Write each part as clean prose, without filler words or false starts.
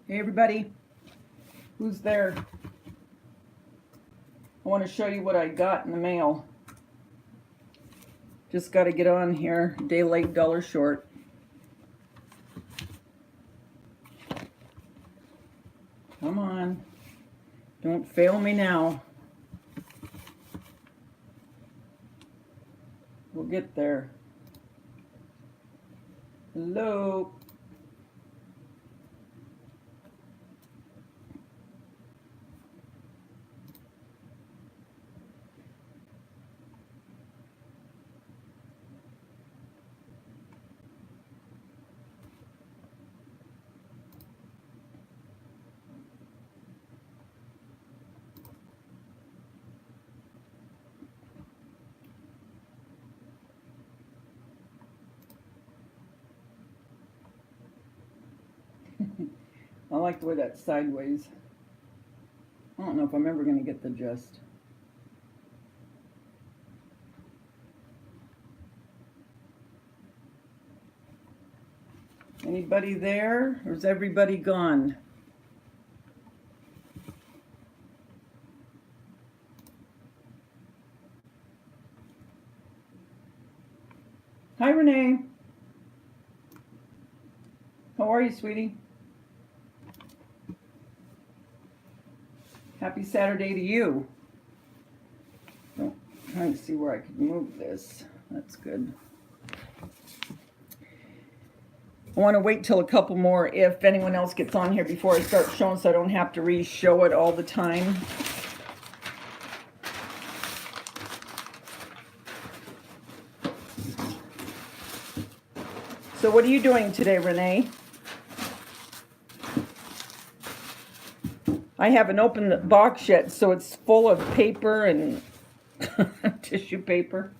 Hey everybody, who's there? I want to show you what I got in the mail. Just got to get on here, day late, dollar short. Come on, don't fail me now. We'll get there. Hello. I like the way that's sideways. I don't know if I'm ever going to get the gist. Anybody there, or is everybody gone? Hi, Renee. How are you, sweetie? Happy Saturday to you. Oh, I'm trying to see where I could move this. That's good. I want to wait till a couple more if anyone else gets on here before I start showing, so I don't have to re-show it all the time. So what are you doing today, Renee? I haven't opened the box yet, so it's full of paper and tissue paper.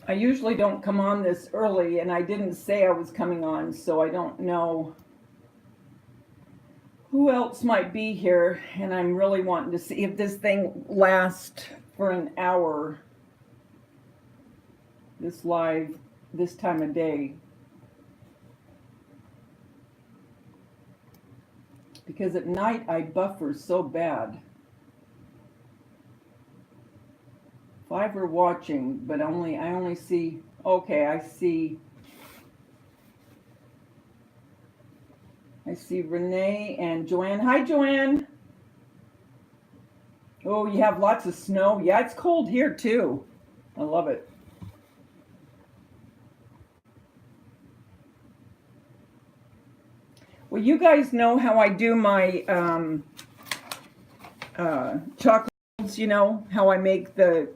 I usually don't come on this early, and I didn't say I was coming on, so I don't know who else might be here, and I'm really wanting to see if this thing lasts for an hour. This live, this time of day. Because at night I buffer so bad. 5 are watching, but I only see, okay, I see Renee and Joanne. Hi, Joanne. Oh, you have lots of snow. Yeah, it's cold here too. I love it. Well, you guys know how I do my chocolates, you know, how I make the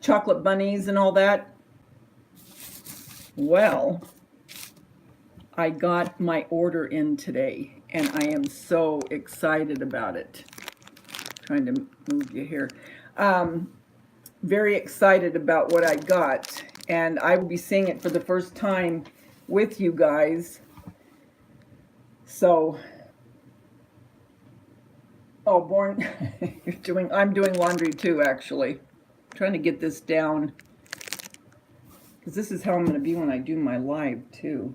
chocolate bunnies and all that. Well, I got my order in today, and I am so excited about it. Trying to move you here. Very excited about what I got, and I will be seeing it for the first time with you guys. So, oh, Born, I'm doing laundry too, actually. I'm trying to get this down, because this is how I'm going to be when I do my live too.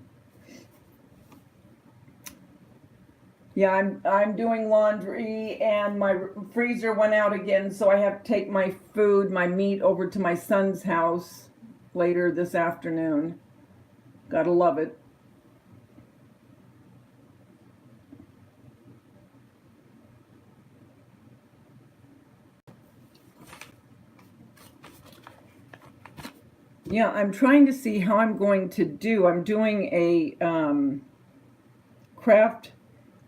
Yeah, I'm doing laundry, and my freezer went out again, so I have to take my food, my meat, over to my son's house later this afternoon. Gotta love it. Yeah, I'm trying to see how I'm going to do. I'm doing a craft.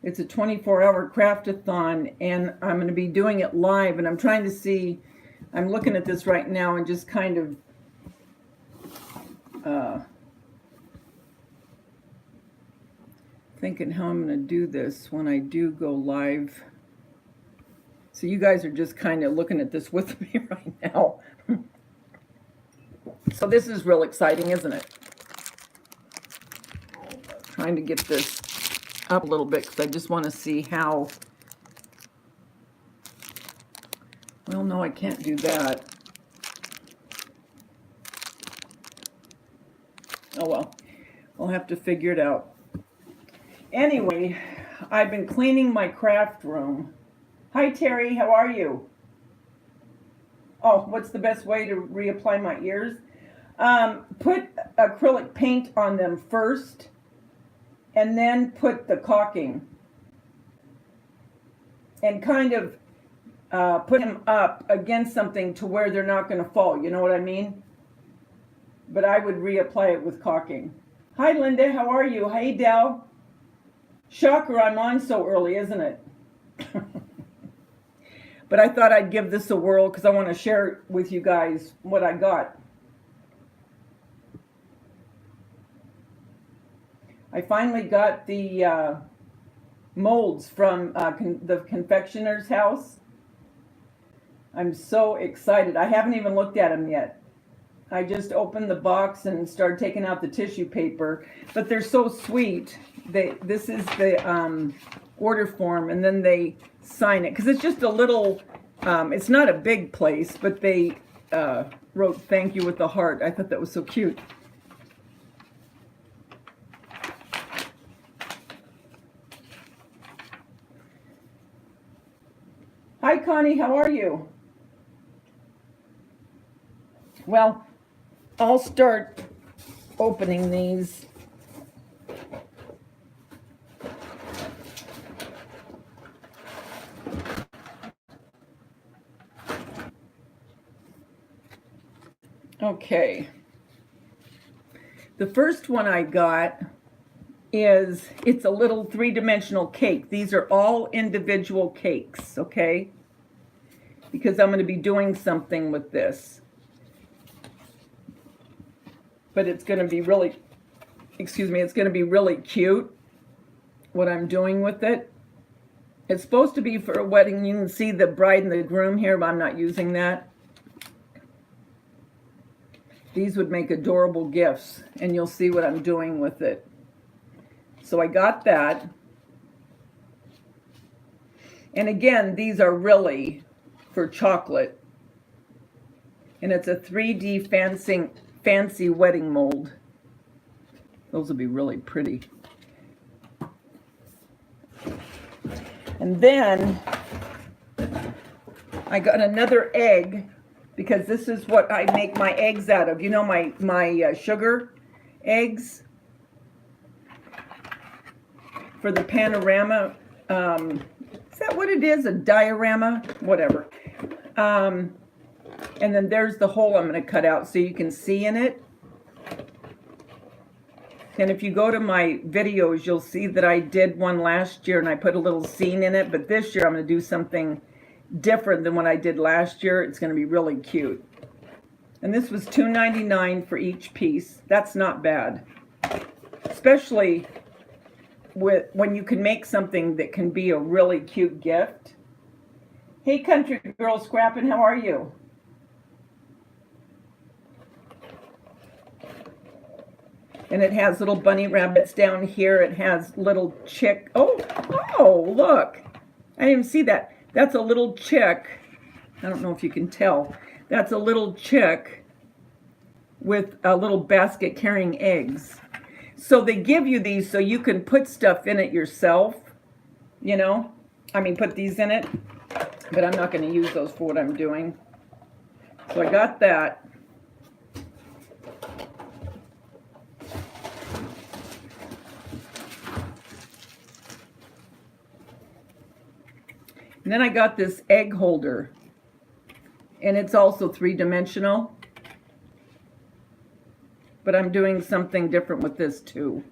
It's a 24-hour craft-a-thon, and I'm going to be doing it live. And I'm trying to see. I'm looking at this right now and just kind of thinking how I'm going to do this when I do go live. So you guys are just kind of looking at this with me right now. So this is real exciting, isn't it? Trying to get this up a little bit because I just want to see how. Well, no, I can't do that. Oh well, I'll have to figure it out. Anyway, I've been cleaning my craft room. Hi Terry, how are you? Oh, what's the best way to reapply my ears? Put acrylic paint on them first, and then put the caulking. And kind of put them up against something to where they're not going to fall. You know what I mean? But I would reapply it with caulking. Hi Linda, how are you? Hey Del. Shocker, I'm on so early, isn't it? But I thought I'd give this a whirl because I want to share with you guys what I got. I finally got the molds from the confectioner's house. I'm so excited. I haven't even looked at them yet. I just opened the box and started taking out the tissue paper, but they're so sweet. This is the order form, and then they sign it because it's just a little. It's not a big place, but they wrote "thank you" with the heart. I thought that was so cute. Hi Connie, how are you? Well, I'll start opening these. Okay. The first one I got it's a little three-dimensional cake. These are all individual cakes, okay? Because I'm going to be doing something with this. But it's going to be really, it's going to be really cute what I'm doing with it. It's supposed to be for a wedding. You can see the bride and the groom here, but I'm not using that. These would make adorable gifts, and you'll see what I'm doing with it. So I got that. And again, these are really for chocolate. And it's a 3D fancy wedding mold. Those will be really pretty. And then I got another egg, because this is what I make my eggs out of. You know, my sugar eggs for the panorama. Is that what it is? A diorama? Whatever. And then there's the hole I'm going to cut out so you can see in it. And if you go to my videos, you'll see that I did one last year and I put a little scene in it. But this year I'm going to do something different than what I did last year. It's going to be really cute. And this was $2.99 for each piece. That's not bad. Especially when you can make something that can be a really cute gift. Hey country girl Scrappin', how are you? And it has little bunny rabbits down here. It has little chick. Oh, look. I didn't even see that. That's a little chick. I don't know if you can tell. That's a little chick with a little basket carrying eggs. So they give you these so you can put stuff in it yourself, you know. I mean, put these in it. But I'm not going to use those for what I'm doing. So I got that. And then I got this egg holder, and it's also three-dimensional, but I'm doing something different with this too.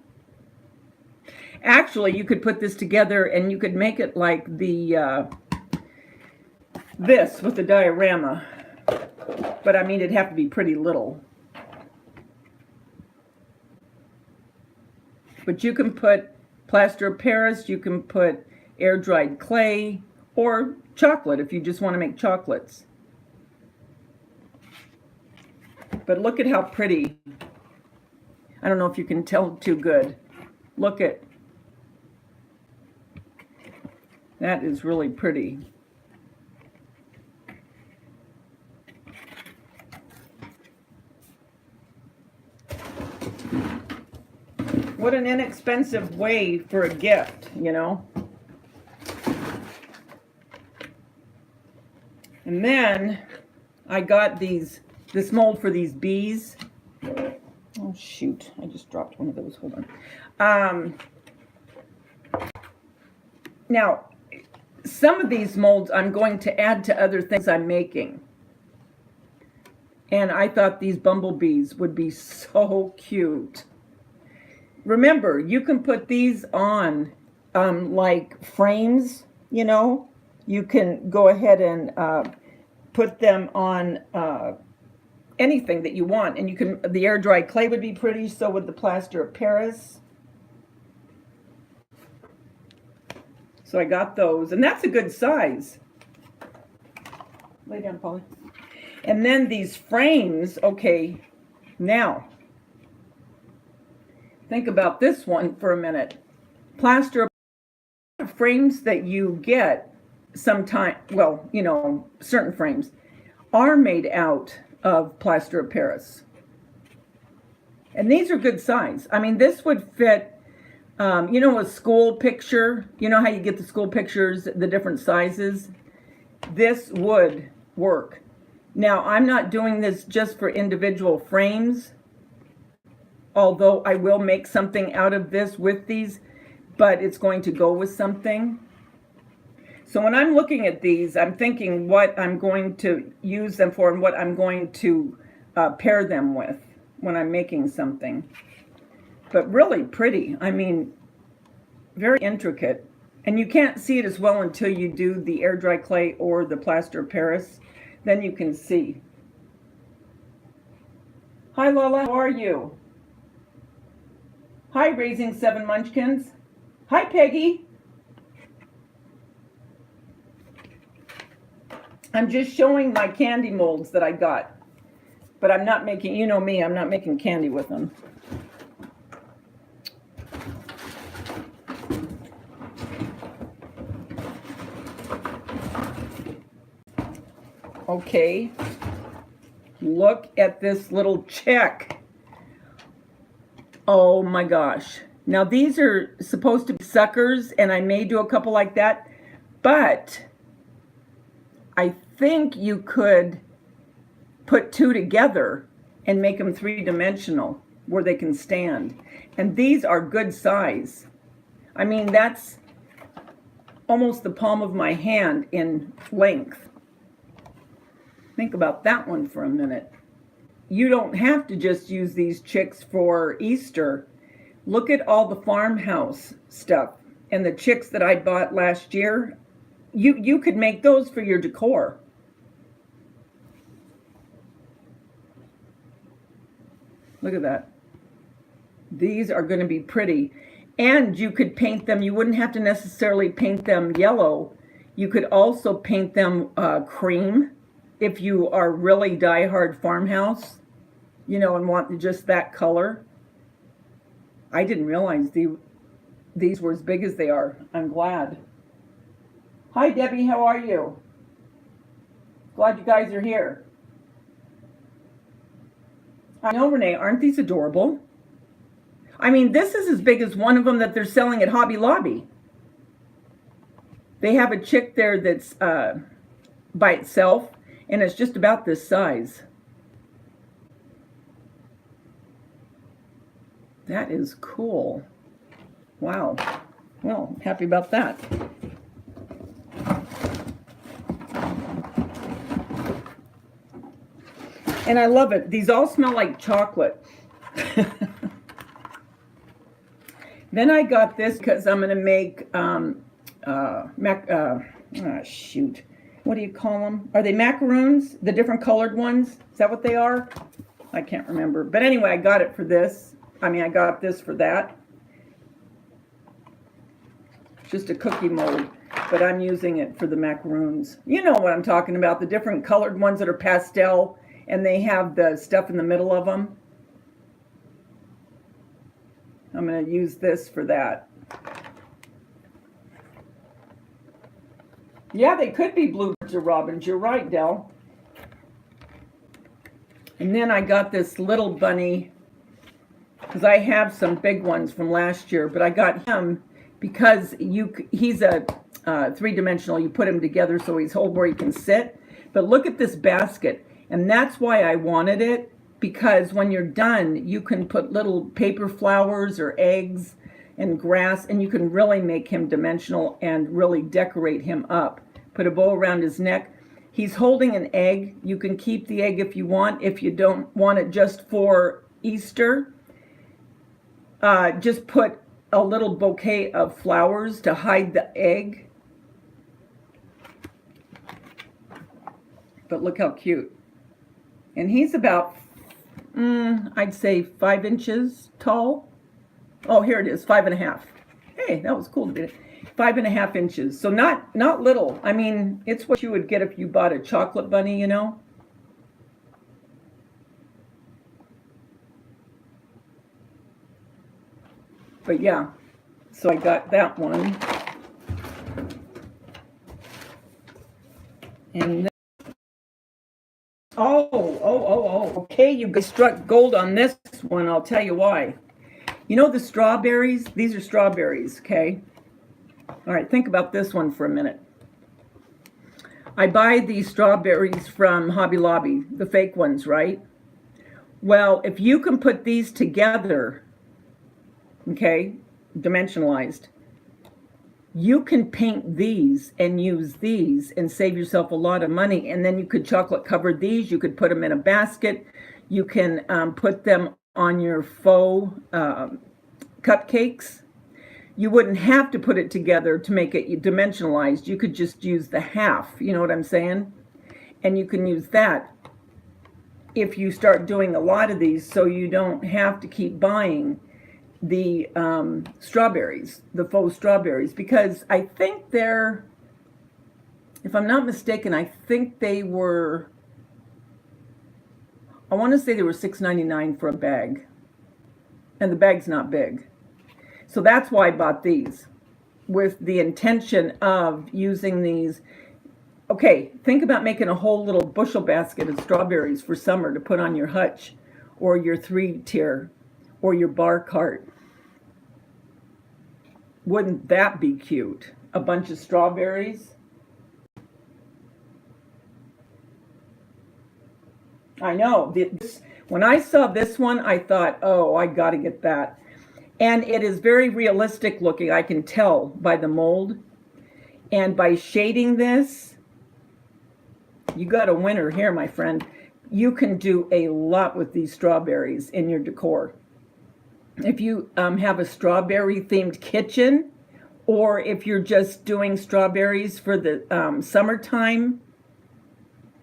Actually, you could put this together and you could make it like the this with the diorama, but I mean it'd have to be pretty little. But you can put plaster of Paris, you can put air-dried clay, or chocolate if you just want to make chocolates. But look at how pretty. I don't know if you can tell too good. Look at. That is really pretty. What an inexpensive way for a gift, you know? And then I got this mold for these bees. Oh shoot, I just dropped one of those, hold on. Now, some of these molds I'm going to add to other things I'm making. And I thought these bumblebees would be so cute. Remember, you can put these on like frames, you know. You can go ahead and put them on anything that you want. And you can, the air dry clay would be pretty, so would the plaster of Paris. So I got those, and that's a good size. Lay down, Polly. And then these frames, okay, now, think about this one for a minute. Plaster frames that you get sometime, well, you know, certain frames are made out of plaster of Paris. And these are good size. I mean, this would fit, you know, a school picture. You know how you get the school pictures, the different sizes? This would work. Now, I'm not doing this just for individual frames, although I will make something out of this with these, but it's going to go with something. So when I'm looking at these, I'm thinking what I'm going to use them for and what I'm going to pair them with when I'm making something. But really pretty. I mean, very intricate. And you can't see it as well until you do the air dry clay or the plaster of Paris. Then you can see. Hi Lola, how are you? Hi Raising 7 Munchkins. Hi Peggy. I'm just showing my candy molds that I got. But I'm not making, you know me, I'm not making candy with them. Okay, look at this little chick. Oh my gosh. Now these are supposed to be suckers, and I may do a couple like that, but I think you could put two together and make them three-dimensional where they can stand. And these are good size. I mean, that's almost the palm of my hand in length. Think about that one for a minute. You don't have to just use these chicks for Easter. Look at all the farmhouse stuff and the chicks that I bought last year. You could make those for your decor. Look at that. These are going to be pretty. And you could paint them. You wouldn't have to necessarily paint them yellow. You could also paint them cream. If you are really diehard farmhouse, you know, and want just that color. I didn't realize these were as big as they are. I'm glad. Hi, Debbie. How are you? Glad you guys are here. I know, Renee. Aren't these adorable? I mean, this is as big as one of them that they're selling at Hobby Lobby. They have a chick there that's by itself. And it's just about this size. That is cool. Wow. Well, happy about that. And I love it. These all smell like chocolate. Then I got this because I'm going to make shoot. What do you call them? Are they macaroons? The different colored ones? Is that what they are? I can't remember. But anyway, I got it for this. I mean, I got this for that. Just a cookie mold. But I'm using it for the macaroons. You know what I'm talking about. The different colored ones that are pastel. And they have the stuff in the middle of them. I'm going to use this for that. Yeah, they could be bluebirds or robins. You're right, Del. And then I got this little bunny because I have some big ones from last year, but I got him because he's a three-dimensional. You put him together so he's whole where he can sit. But look at this basket, and that's why I wanted it, because when you're done, you can put little paper flowers or eggs and grass, and you can really make him dimensional and really decorate him up. Put a bow around his neck. He's holding an egg. You can keep the egg if you want. If you don't want it just for Easter, just put a little bouquet of flowers to hide the egg. But look how cute. And he's about, I'd say 5 inches tall. Oh, here it is, 5.5. Hey, that was cool to get it. 5.5 inches. So not little. I mean, it's what you would get if you bought a chocolate bunny, you know. But yeah, so I got that one. And then, okay, you guys struck gold on this one. I'll tell you why. You know the strawberries? These are strawberries, okay? All right, think about this one for a minute. I buy these strawberries from Hobby Lobby, the fake ones, right? Well, if you can put these together, okay, dimensionalized, you can paint these and use these and save yourself a lot of money. And then you could chocolate cover these. You could put them in a basket. You can put them on your faux cupcakes. You wouldn't have to put it together to make it dimensionalized. You could just use the half, you know what I'm saying? And you can use that if you start doing a lot of these, so you don't have to keep buying the strawberries, the faux strawberries, because I think they're, if I'm not mistaken, I think they were, I want to say they were $6.99 for a bag, and the bag's not big. So that's why I bought these, with the intention of using these. Okay, think about making a whole little bushel basket of strawberries for summer to put on your hutch or your 3-tier or your bar cart. Wouldn't that be cute? A bunch of strawberries. I know. When I saw this one, I thought, oh, I got to get that. And it is very realistic looking. I can tell by the mold. And by shading this, you got a winner here, my friend. You can do a lot with these strawberries in your decor. If you have a strawberry themed kitchen, or if you're just doing strawberries for the summertime,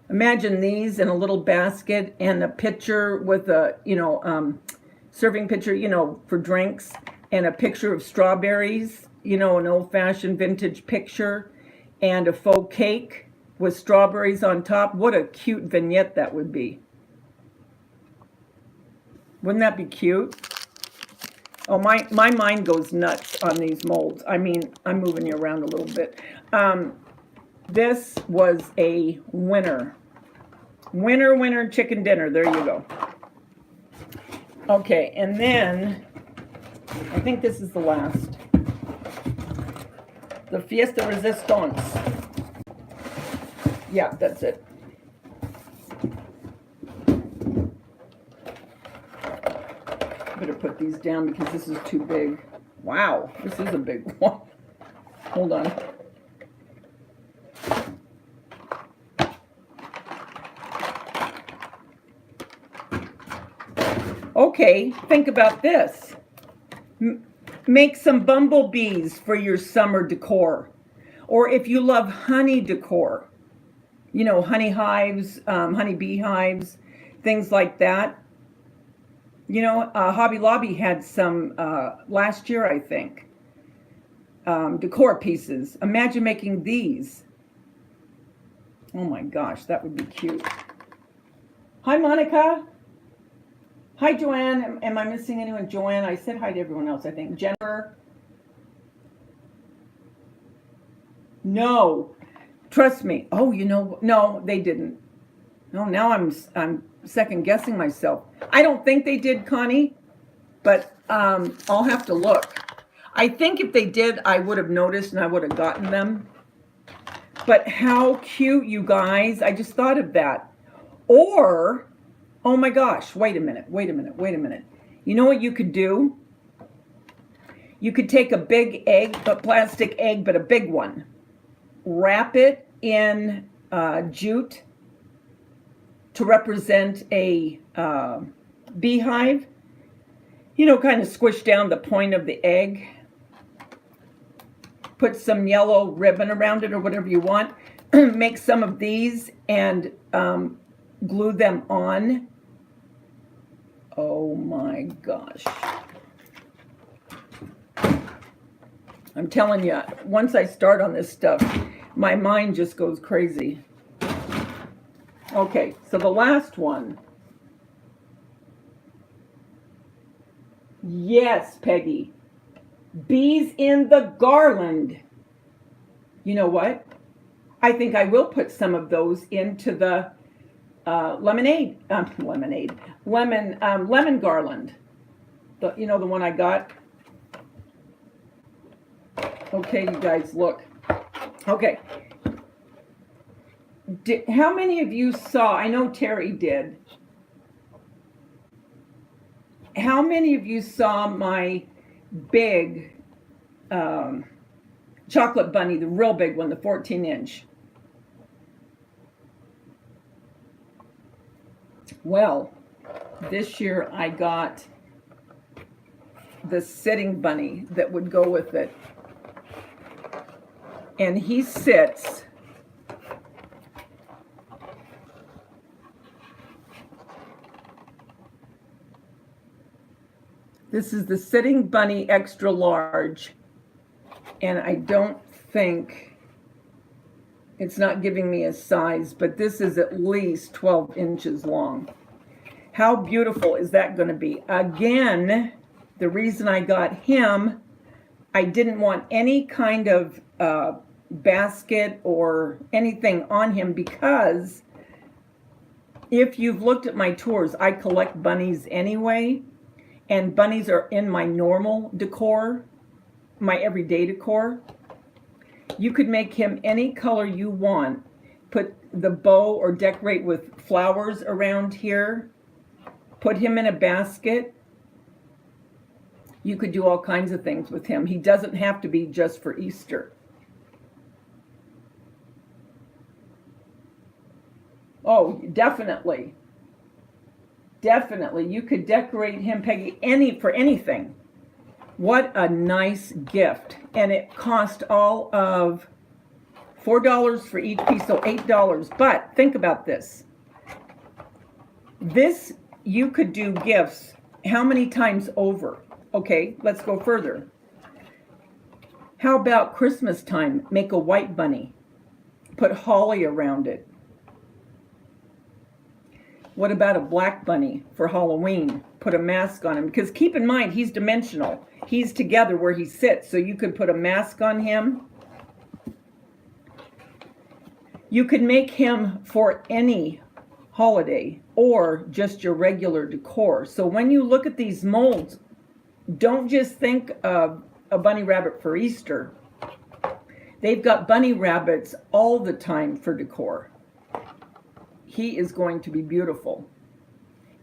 imagine these in a little basket and a pitcher with a, serving pitcher, for drinks, and a picture of strawberries, an old-fashioned vintage picture, and a faux cake with strawberries on top. What a cute vignette that would be. Wouldn't that be cute? Oh, my mind goes nuts on these molds. I mean, I'm moving you around a little bit. This was a winner. Winner, chicken dinner. There you go. Okay, and then I think this is the last. The Fiesta Resistance. Yeah, that's it. Better put these down because this is too big. Wow, this is a big one. Hold on. Okay, think about this. Make some bumblebees for your summer decor. Or if you love honey decor, honey hives, honey bee hives, things like that. Hobby Lobby had some last year, I think, decor pieces. Imagine making these. Oh my gosh, that would be cute. Hi, Monica. Hi, Joanne. Am I missing anyone? Joanne, I said hi to everyone else, I think. Jennifer. No. Trust me. Oh, no, they didn't. No, now I'm second guessing myself. I don't think they did, Connie. But I'll have to look. I think if they did, I would have noticed and I would have gotten them. But how cute, you guys. I just thought of that. Or, oh my gosh, wait a minute. You know what you could do? You could take a big egg, a plastic egg, but a big one. Wrap it in jute to represent a beehive. You know, kind of squish down the point of the egg. Put some yellow ribbon around it or whatever you want. Make some of these and glue them on. Oh my gosh. I'm telling you, once I start on this stuff, my mind just goes crazy. Okay, so the last one. Yes, Peggy. Bees in the garland. You know what? I think I will put some of those into the lemon garland. You know, the one I got. Okay, you guys, look. Okay. How many of you saw, I know Terry did. How many of you saw my big chocolate bunny, the real big one, the 14-inch? Well, this year I got the sitting bunny that would go with it. And he sits this is the sitting bunny extra large, and I don't think it's not giving me a size, but this is at least 12 inches long. How beautiful is that going to be? Again, the reason I got him, I didn't want any kind of basket or anything on him, because if you've looked at my tours, I collect bunnies anyway, and bunnies are in my normal decor, my everyday decor. You could make him any color you want, put the bow or decorate with flowers around here, put him in a basket. You could do all kinds of things with him. He doesn't have to be just for Easter. Oh, definitely. Definitely. You could decorate him, Peggy, for anything. What a nice gift. And it cost all of $4 for each piece, so $8. But think about this. This, you could do gifts how many times over? Okay, let's go further. How about Christmas time? Make a white bunny. Put holly around it. What about a black bunny for Halloween? Put a mask on him. Because keep in mind, he's dimensional. He's together where he sits. So you could put a mask on him. You could make him for any holiday or just your regular decor. So when you look at these molds, don't just think of a bunny rabbit for Easter. They've got bunny rabbits all the time for decor. He is going to be beautiful.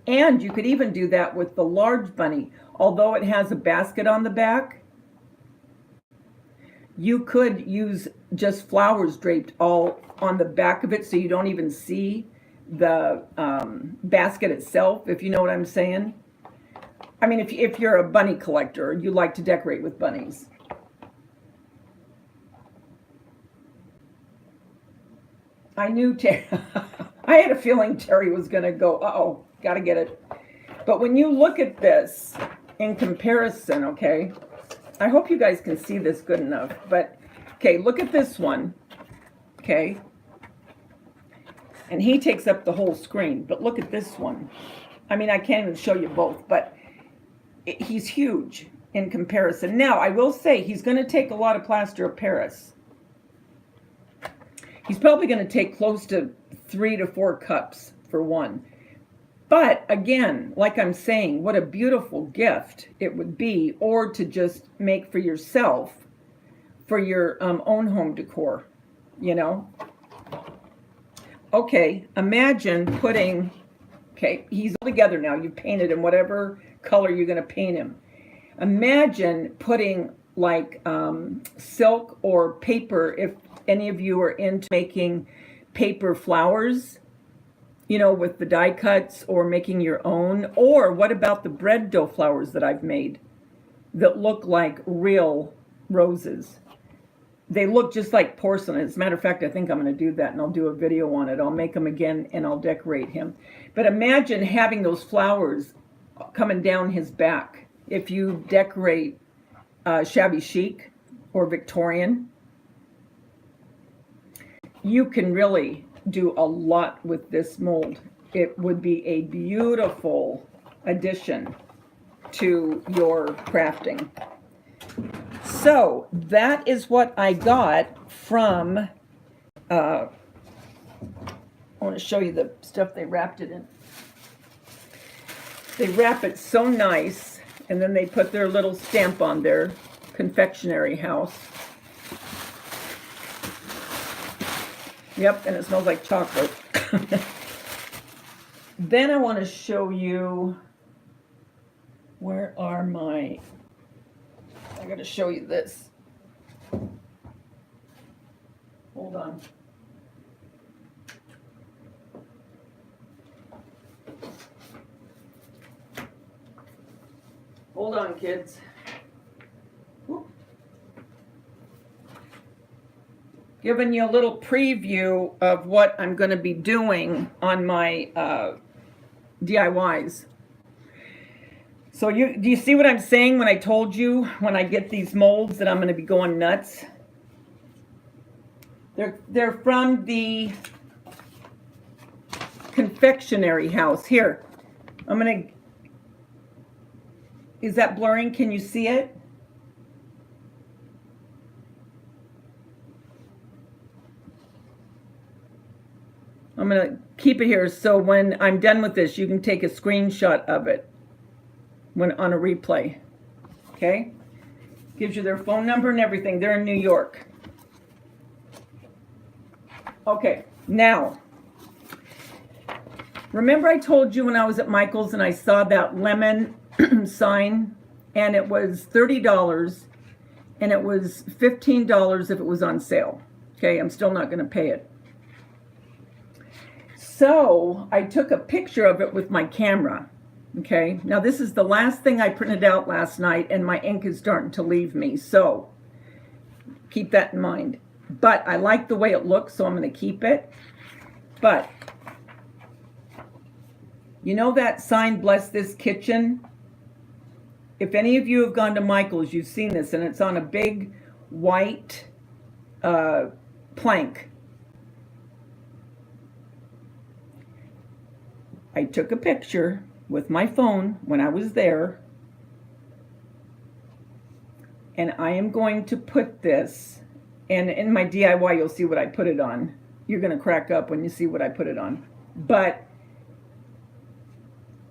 And you could even do that with the large bunny. Although it has a basket on the back, you could use just flowers draped all on the back of it so you don't even see the basket itself, if you know what I'm saying. I mean, if you're a bunny collector, you like to decorate with bunnies. I knew I had a feeling Terry was going to go, uh-oh, got to get it. But when you look at this in comparison, okay, I hope you guys can see this good enough. But, okay, look at this one, okay. And he takes up the whole screen. But look at this one. I mean, I can't even show you both, but he's huge in comparison. Now, I will say he's going to take a lot of plaster of Paris. He's probably going to take close to 3 to 4 cups for one. But again, like I'm saying, what a beautiful gift it would be, or to just make for yourself, for your own home decor, you know? Okay, imagine putting, okay, he's all together now. You've painted him whatever color you're going to paint him. Imagine putting like silk or paper, if any of you are into making paper flowers, you know, with the die cuts, or making your own. Or what about the bread dough flowers that I've made that look like real roses? They look just like porcelain. As a matter of fact, I think I'm going to do that, and I'll do a video on it. I'll make them again and I'll decorate him. But imagine having those flowers coming down his back. If you decorate shabby chic or Victorian, you can really do a lot with this mold. It would be a beautiful addition to your crafting. So that is what I got from, I want to show you the stuff they wrapped it in. They wrap it so nice, and then they put their little stamp on their confectionery house. Yep, and it smells like chocolate. Then I want to show you, where are my, I got to show you this. Hold on. Hold on, kids. Whoop. Giving you a little preview of what I'm going to be doing on my DIYs. So do you see what I'm saying when I told you when I get these molds that I'm going to be going nuts? They're from the confectionery house. Here, I'm going to, is that blurring? Can you see it? I'm going to keep it here so when I'm done with this, you can take a screenshot of it when on a replay. Okay? Gives you their phone number and everything. They're in New York. Okay, now, remember I told you when I was at Michael's and I saw that lemon sign, and it was $30 and it was $15 if it was on sale. Okay, I'm still not going to pay it. So I took a picture of it with my camera. Okay, now this is the last thing I printed out last night, and my ink is starting to leave me, so keep that in mind. But I like the way it looks, so I'm going to keep it. But you know that sign, "Bless This Kitchen"? If any of you have gone to Michael's, you've seen this, and it's on a big white plank. I took a picture with my phone when I was there, and I am going to put this, and in my DIY you'll see what I put it on. You're going to crack up when you see what I put it on. But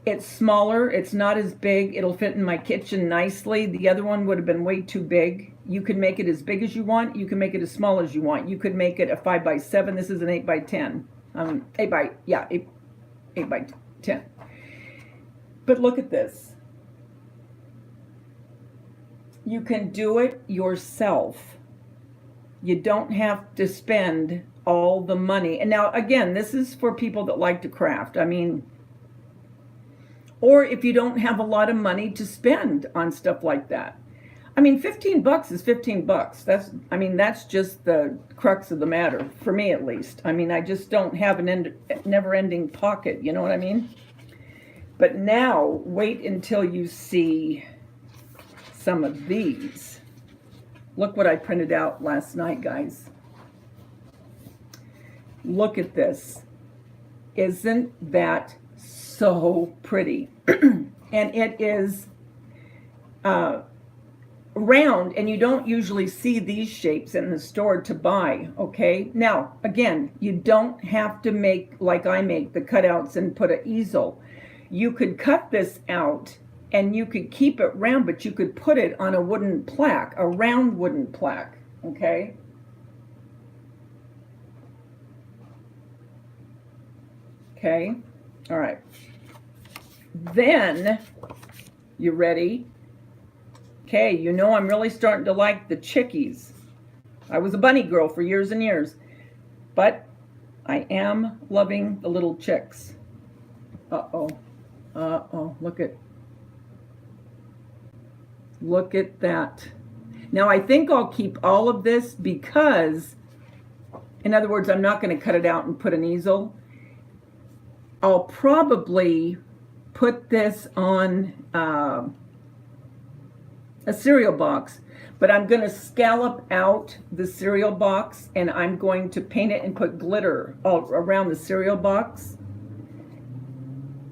it's smaller, it's not as big, it'll fit in my kitchen nicely. The other one would have been way too big. You can make it as big as you want, you can make it as small as you want. You could make it a 5x7, this is an 8x10. 8 by 10. But look at this. You can do it yourself. You don't have to spend all the money. And now, again, this is for people that like to craft. I mean, or if you don't have a lot of money to spend on stuff like that. I mean, 15 bucks is 15 bucks. That's just the crux of the matter, for me at least. I mean, I just don't have an never-ending pocket, you know what I mean? But now, wait until you see some of these. Look what I printed out last night, guys. Look at this. Isn't that so pretty? And it is round, and you don't usually see these shapes in the store to buy, okay? Now, again, you don't have to make, like I make, the cutouts and put an easel. You could cut this out and you could keep it round, but you could put it on a wooden plaque, a round wooden plaque, okay? Okay, all right. Then, you ready? Okay, you know I'm really starting to like the chickies. I was a bunny girl for years and years, but I am loving the little chicks. Uh-oh, uh-oh, look at that. Now I think I'll keep all of this because, in other words, I'm not going to cut it out and put an easel. I'll probably put this on a cereal box, but I'm going to scallop out the cereal box and I'm going to paint it and put glitter all around the cereal box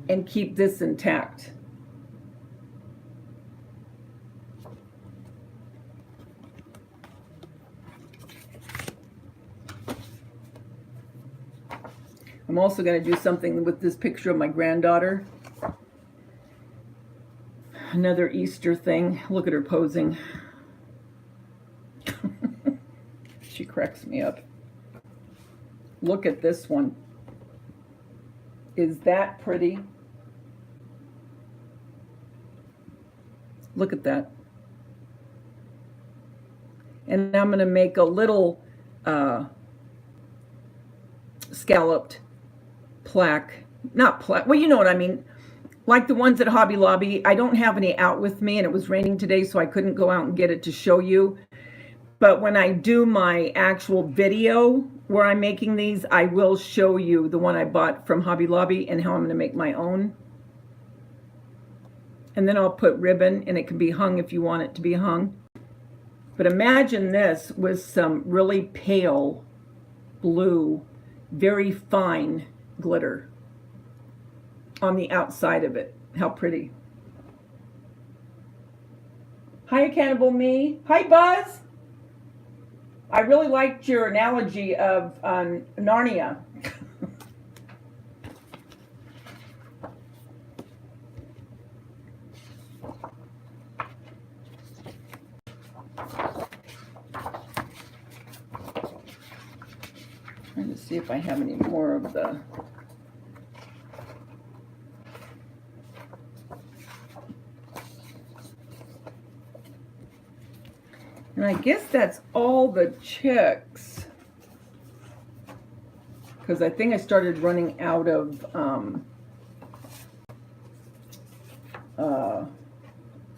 and keep this intact. I'm also going to do something with this picture of my granddaughter. Another Easter thing. Look at her posing. She cracks me up. Look at this one. Is that pretty? Look at that. And I'm going to make a little scalloped plaque. Not plaque. Well, you know what I mean. Like the ones at Hobby Lobby. I don't have any out with me, and it was raining today, so I couldn't go out and get it to show you. But when I do my actual video where I'm making these, I will show you the one I bought from Hobby Lobby and how I'm going to make my own. And then I'll put ribbon, and it can be hung if you want it to be hung. But imagine this with some really pale blue, very fine glitter on the outside of it. How pretty. Hi, Cannibal Me. Hi, Buzz. I really liked your analogy of Narnia. Trying to see if I have any more of the... And I guess that's all the chicks, because I think I started running out of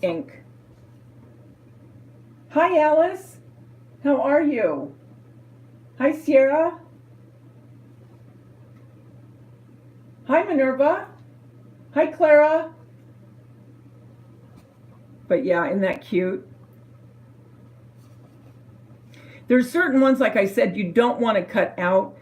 ink. Hi, Alice. How are you? Hi, Sierra. Hi, Minerva. Hi, Clara. But yeah, isn't that cute? There's certain ones, like I said, you don't want to cut out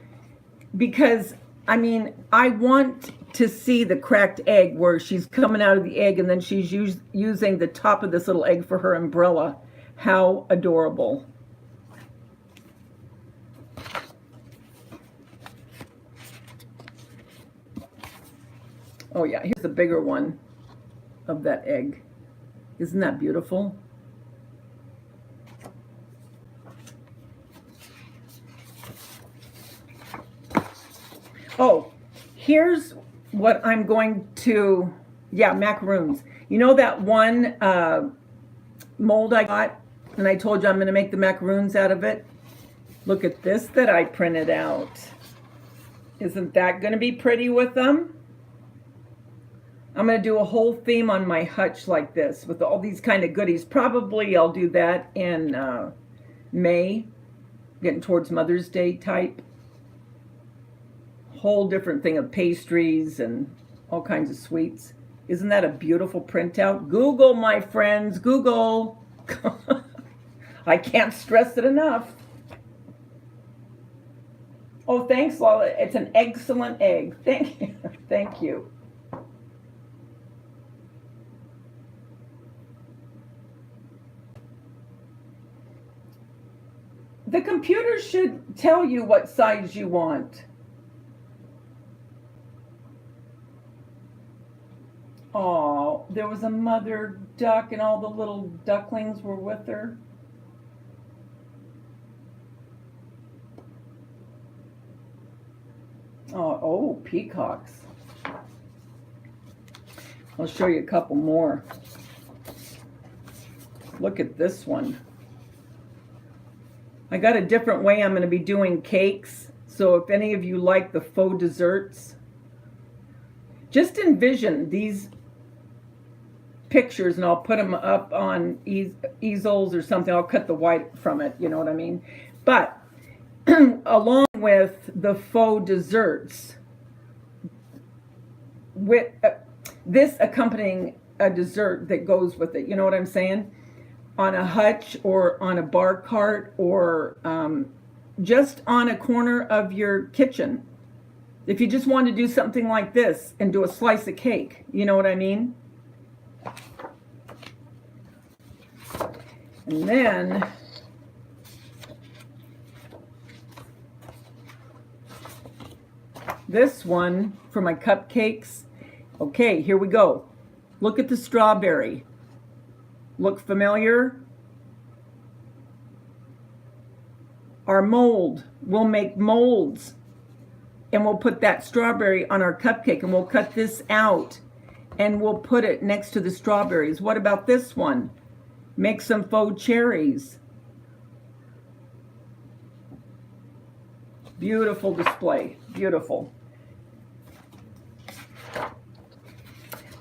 because, I mean, I want to see the cracked egg where she's coming out of the egg and then she's using the top of this little egg for her umbrella. How adorable. Oh yeah, here's a bigger one of that egg. Isn't that beautiful? Oh, here's what I'm going to, yeah, macaroons. You know that one mold I got, and I told you I'm going to make the macaroons out of it? Look at this that I printed out. Isn't that going to be pretty with them? I'm going to do a whole theme on my hutch like this with all these kind of goodies. Probably I'll do that in May, getting towards Mother's Day type. Whole different thing of pastries and all kinds of sweets. Isn't that a beautiful printout? Google, my friends, Google. I can't stress it enough. Oh, thanks, Lola. It's an excellent egg. Thank you. Thank you. The computer should tell you what size you want. Oh, there was a mother duck and all the little ducklings were with her. Oh, peacocks. I'll show you a couple more. Look at this one. I got a different way I'm going to be doing cakes. So if any of you like the faux desserts, just envision these pictures and I'll put them up on easels or something. I'll cut the white from it, you know what I mean? But along with the faux desserts, with this accompanying a dessert that goes with it, you know what I'm saying? On a hutch or on a bar cart or just on a corner of your kitchen. If you just want to do something like this and do a slice of cake, you know what I mean? And then this one for my cupcakes. Okay, here we go. Look at the strawberry. Look familiar? Our mold. We'll make molds and we'll put that strawberry on our cupcake and we'll cut this out and we'll put it next to the strawberries. What about this one? Make some faux cherries. Beautiful display. Beautiful.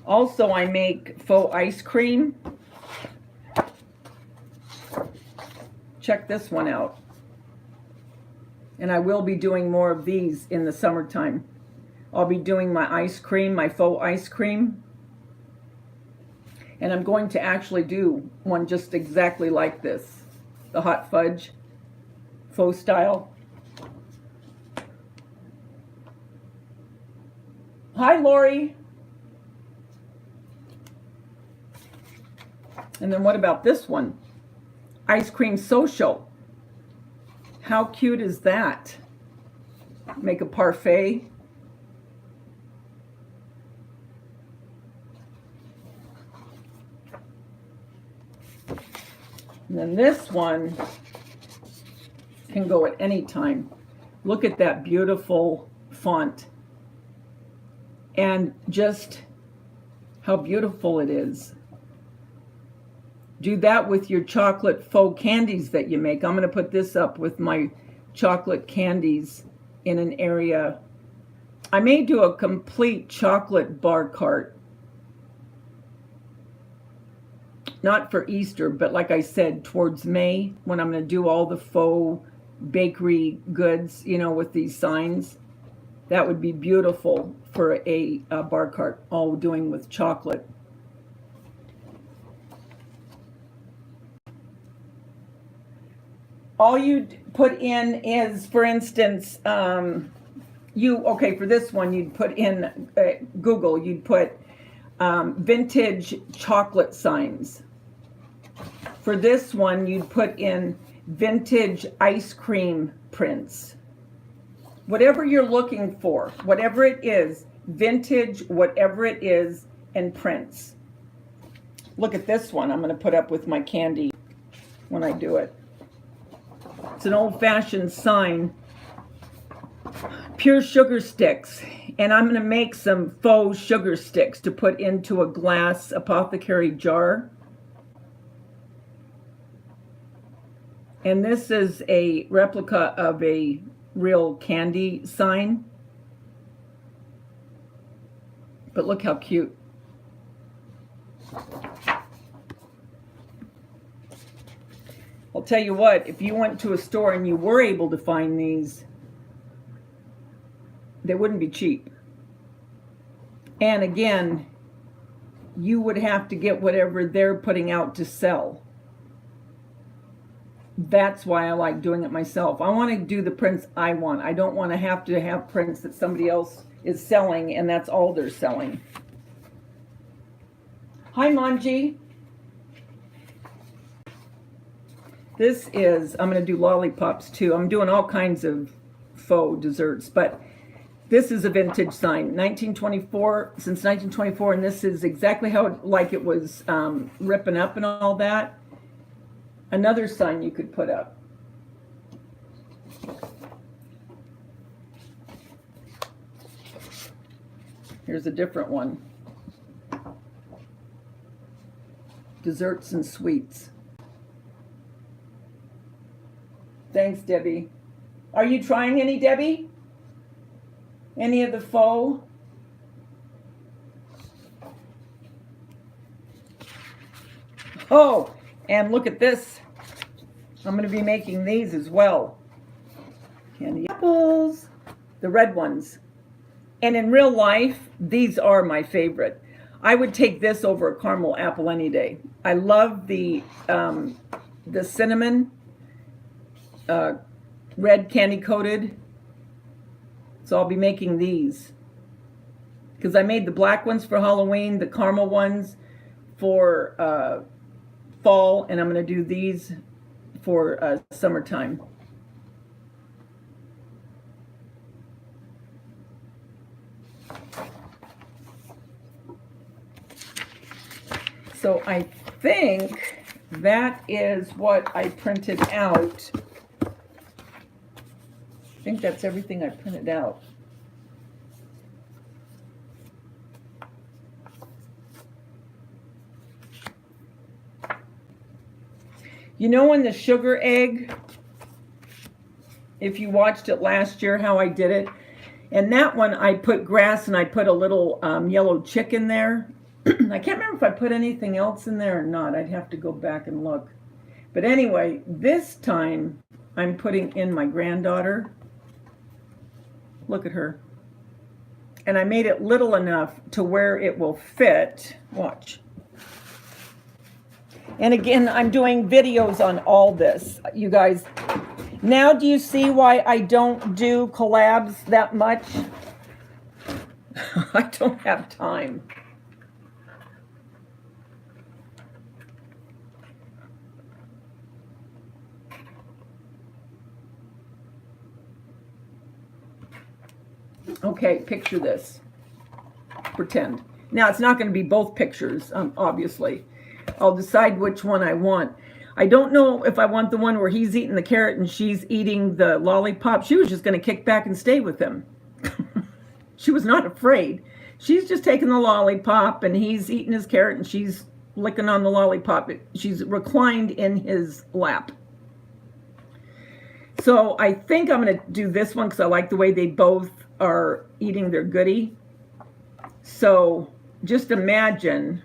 Also, I make faux ice cream. Check this one out. And I will be doing more of these in the summertime. I'll be doing my ice cream, my faux ice cream. And I'm going to actually do one just exactly like this. The hot fudge, faux style. Hi, Lori. And then what about this one? Ice cream social. How cute is that? Make a parfait. And then this one can go at any time. Look at that beautiful font. And just how beautiful it is. Do that with your chocolate faux candies that you make. I'm going to put this up with my chocolate candies in an area. I may do a complete chocolate bar cart. Not for Easter, but like I said, towards May, when I'm going to do all the faux bakery goods, you know, with these signs. That would be beautiful for a bar cart, all doing with chocolate. All you put in is, for instance, okay, for this one, you'd put in Google, you'd put vintage chocolate signs. For this one, you'd put in vintage ice cream prints. Whatever you're looking for, whatever it is, vintage, whatever it is, and prints. Look at this one I'm going to put up with my candy when I do it. It's an old-fashioned sign. Pure sugar sticks. And I'm going to make some faux sugar sticks to put into a glass apothecary jar. And this is a replica of a real candy sign. But look how cute. I'll tell you what, if you went to a store and you were able to find these, they wouldn't be cheap. And again, you would have to get whatever they're putting out to sell. That's why I like doing it myself. I want to do the prints I want. I don't want to have prints that somebody else is selling and that's all they're selling. Hi, Manji. This is, I'm going to do lollipops too. I'm doing all kinds of faux desserts, but This is a vintage sign, 1924, since 1924, and this is exactly how it was ripping up and all that. Another sign you could put up. Here's a different one. Desserts and sweets. Thanks, Debbie. Are you trying any, Debbie? Any of the faux? Oh, and look at this. I'm going to be making these as well. Candy apples. The red ones. And in real life, these are my favorite. I would take this over a caramel apple any day. I love the cinnamon, red candy coated. So I'll be making these. Because I made the black ones for Halloween, the caramel ones for fall, and I'm going to do these for summertime. So I think that is what I printed out. I think that's everything I printed out. You know, in the sugar egg, if you watched it last year, how I did it, and that one I put grass and I put a little yellow chick in there. I can't remember if I put anything else in there or not. I'd have to go back and look. But anyway, this time I'm putting in my granddaughter. Look at her. And I made it little enough to where it will fit. Watch. And again, I'm doing videos on all this, you guys. Now do you see why I don't do collabs that much? I don't have time. Okay, picture this. Pretend. Now, it's not going to be both pictures, obviously. I'll decide which one I want. I don't know if I want the one where he's eating the carrot and she's eating the lollipop. She was just going to kick back and stay with him. She was not afraid. She's just taking the lollipop and he's eating his carrot and she's licking on the lollipop. She's reclined in his lap. So I think I'm going to do this one because I like the way they both are eating their goodie. So just imagine,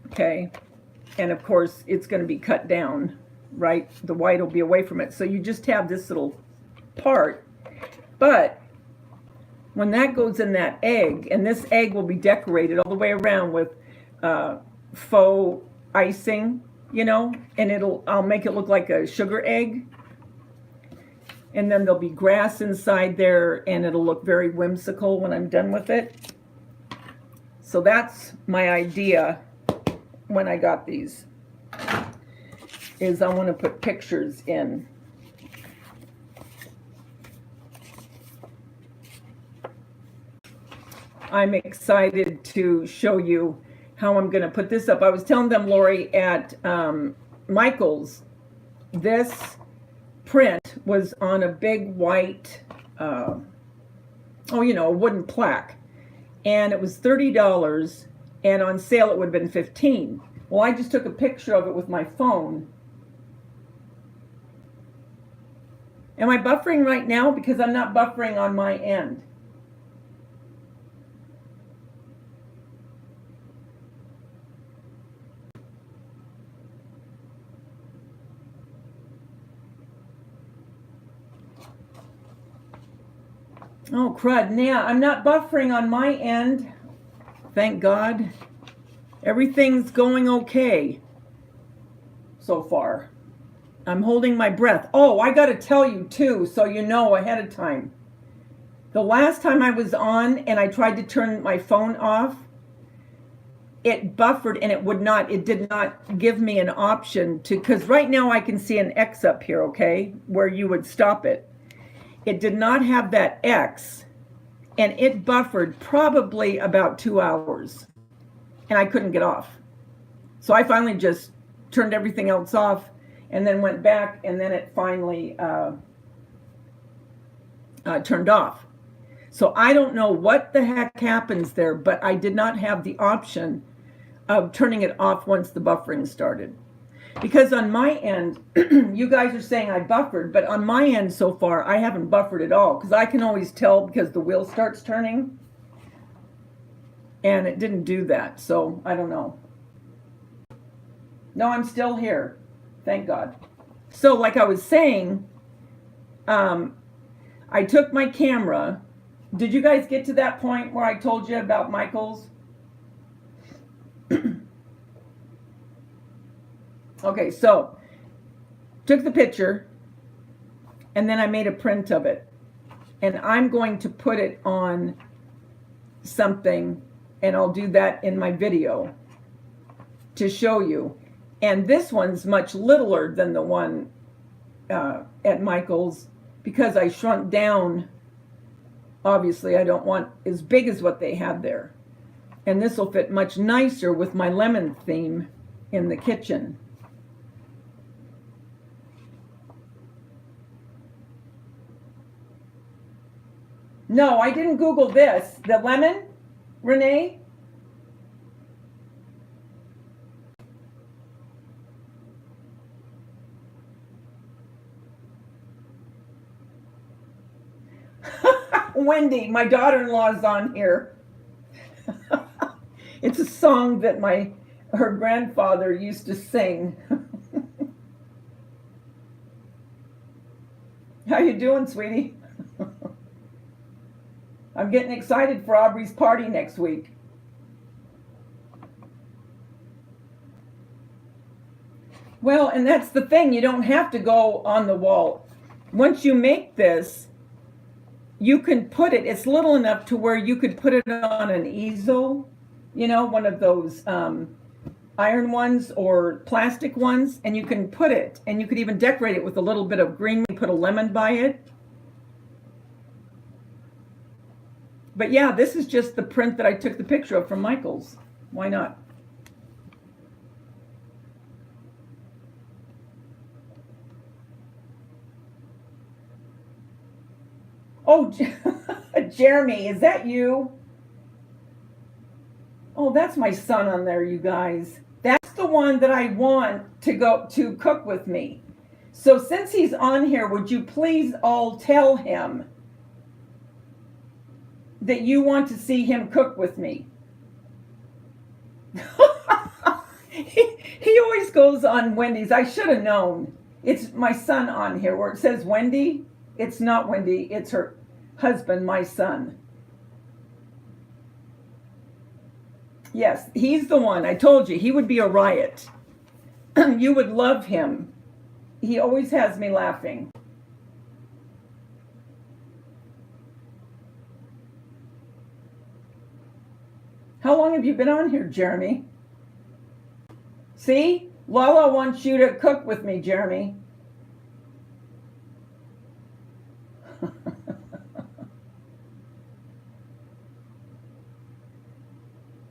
okay, and of course it's going to be cut down, right? The white will be away from it. So you just have this little part, but when that goes in that egg, and this egg will be decorated all the way around with faux icing, you know, and I'll make it look like a sugar egg. And then there'll be grass inside there, and it'll look very whimsical when I'm done with it. So that's my idea when I got these, is I want to put pictures in. I'm excited to show you how I'm going to put this up. I was telling them, Lori, at Michael's, this print was on a big white, a wooden plaque. And it was $30, and on sale it would have been $15. Well, I just took a picture of it with my phone. Am I buffering right now? Because I'm not buffering on my end. Oh, crud. Yeah, I'm not buffering on my end. Thank God. Everything's going okay so far. I'm holding my breath. Oh, I got to tell you, too, so you know ahead of time. The last time I was on and I tried to turn my phone off, it buffered and it did not give me an option to, because right now I can see an X up here, okay, where you would stop it. It did not have that X, and it buffered probably about 2 hours, and I couldn't get off. So I finally just turned everything else off and then went back, and then it finally turned off. So I don't know what the heck happens there, but I did not have the option of turning it off once the buffering started. Because on my end, you guys are saying I buffered, but on my end so far, I haven't buffered at all, because I can always tell because the wheel starts turning, and it didn't do that, so I don't know. No, I'm still here, thank God. So like I was saying, I took my camera. Did you guys get to that point where I told you about Michael's? Okay, so took the picture and then I made a print of it, and I'm going to put it on something, and I'll do that in my video to show you. And this one's much littler than the one at Michael's, because I shrunk down. Obviously I don't want as big as what they had there, and this will fit much nicer with my lemon theme in the kitchen. No, I didn't Google this. The lemon, Renee? Wendy, my daughter-in-law is on here. It's a song that her grandfather used to sing. How you doing, sweetie? I'm getting excited for Aubrey's party next week. Well, and that's the thing. You don't have to go on the wall. Once you make this, you can put it, it's little enough to where you could put it on an easel, you know, one of those iron ones or plastic ones, and you can put it, and you could even decorate it with a little bit of green, put a lemon by it. But yeah, this is just the print that I took the picture of from Michael's. Why not? Oh, Jeremy, is that you? Oh, that's my son on there, you guys. That's the one that I want to go to cook with me. So since he's on here, would you please all tell him that you want to see him cook with me? He always goes on Wendy's. I should have known. It's my son on here where it says Wendy. It's not Wendy. It's her husband, my son. Yes, he's the one. I told you, he would be a riot. You would love him. He always has me laughing. How long have you been on here, Jeremy? See? Lala wants you to cook with me, Jeremy.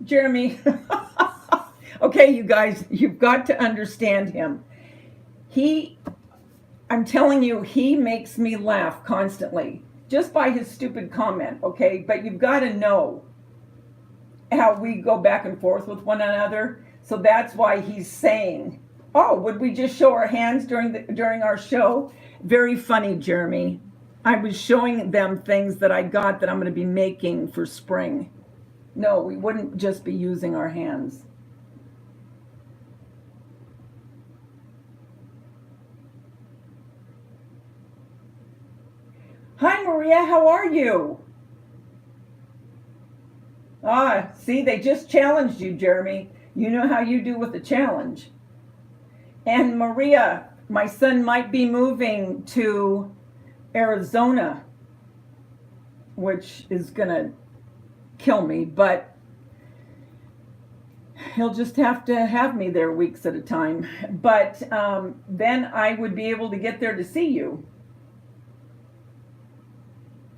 Jeremy. Okay, you guys, you've got to understand him. I'm telling you, he makes me laugh constantly just by his stupid comment, okay? But you've got to know how we go back and forth with one another. So that's why he's saying, oh, would we just show our hands during our show? Very funny, Jeremy. I was showing them things that I got that I'm going to be making for spring. No, we wouldn't just be using our hands. Hi, Maria, how are you? Ah, see, they just challenged you, Jeremy. You know how you do with a challenge. And Maria, my son might be moving to Arizona, which is going to kill me, but he'll just have to have me there weeks at a time. But then I would be able to get there to see you.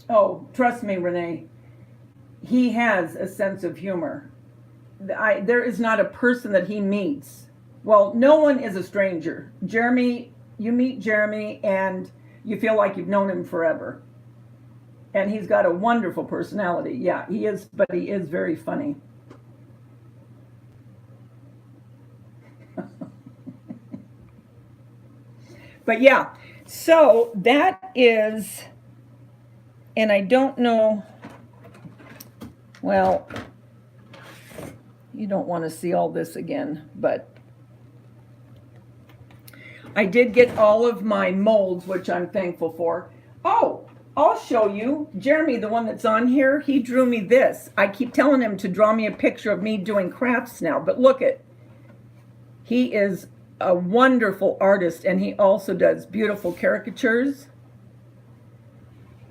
Oh, trust me, Renee. he has a sense of humor. There is not a person that he meets. Well, no one is a stranger. Jeremy, you meet Jeremy and you feel like you've known him forever. And he's got a wonderful personality. Yeah, he is, but he is very funny. But yeah, so that is, and I don't know, well, you don't want to see all this again, but I did get all of my molds, which I'm thankful for. Oh, I'll show you. Jeremy, the one that's on here, he drew me this. I keep telling him to draw me a picture of me doing crafts now, but look it. He is a wonderful artist, and he also does beautiful caricatures.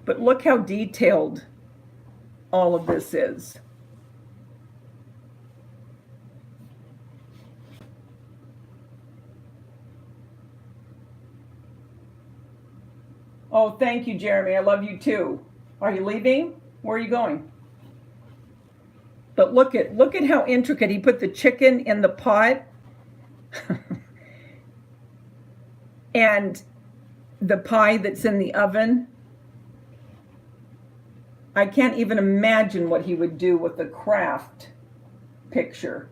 But look how detailed all of this is. Oh, thank you, Jeremy. I love you too. Are you leaving? Where are you going? But look at how intricate. He put the chicken in the pot. And the pie that's in the oven. I can't even imagine what he would do with the craft picture.